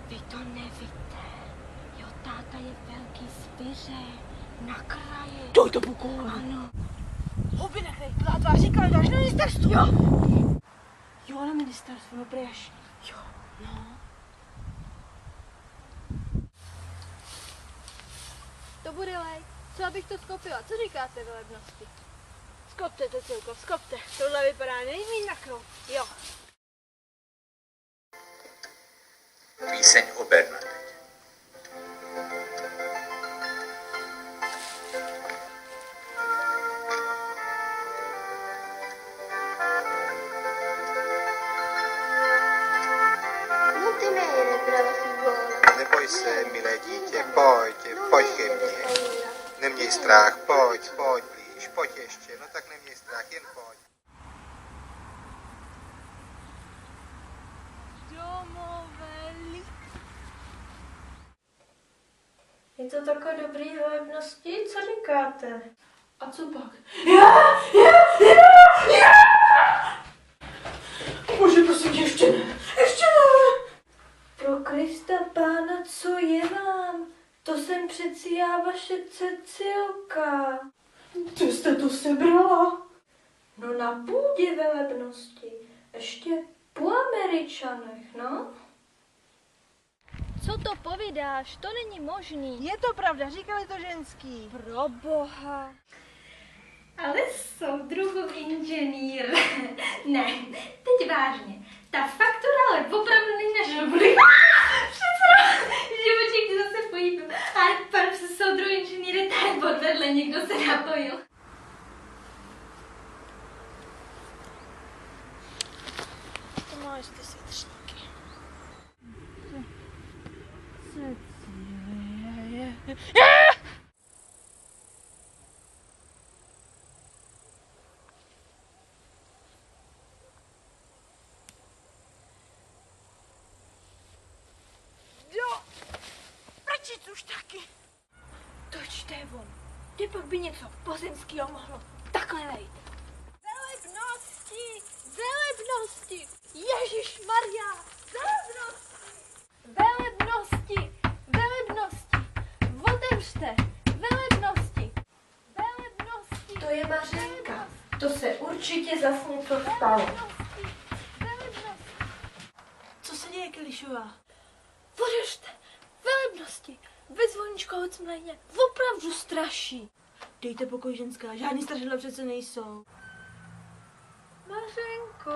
Vy to nevíte. Jo, táta je velký zvíře. Na kraji. Doj to buku. Ano. Houby na kraji. Tvá tvář říkala, dáš na ministerstvu. Jo. Jo, na ministerstvu, no preješ. Jo. No. To bude lej. Co abych to skopila? Co říkáte velebnosti? Skopte, Cecilko, skopte. Tohle vypadá nejméně na krok. Jo. Píseň o Bernadette. Non temere, brava figliuola. Neboj se, milé dítě, pojď ke mně. Neměj strach, pojď blíž, pojď ještě, no tak neměj strach, jen pojď. Je to takové dobrý velebnosti? Co říkáte? A co pak? Bože, prosím tě, ještě ne. Ještě ne. Pro Krista Pána, co je vám? To jsem přeci já, vaše Cecilka. Kde jste to sebrala? No na půdě velebnosti. Ještě po Američanech, no. Co to povídáš? To není možný. Je to pravda, říkali to ženský. Pro boha. Ale soudruhu inženýr. Ne, teď vážně. Ta faktura ale opravdu není naše dobrý. Přece, živoček ti zase pojíbil. Ale pan se soudruhu inženýr, tak podvedle někdo se napojil. To máš ty světřníky. Prčic už taky. Točte je on. Kde pak by něco pozemského mohlo takhle vejít? Velebnosti! Velebnosti! Ježišmarja! Velebnosti! Velebnosti! Velebnosti! Otevřte! Velebnosti! Velebnosti! To je Mařenka. To se určitě zas něco stalo. Velebnosti! Co se děje, Kilišová? Otevřte! Velebnosti! Ve Zvoničkovec mléně opravdu straší. Dejte pokoj, ženská, žádný strašidla přece nejsou. Mařenko.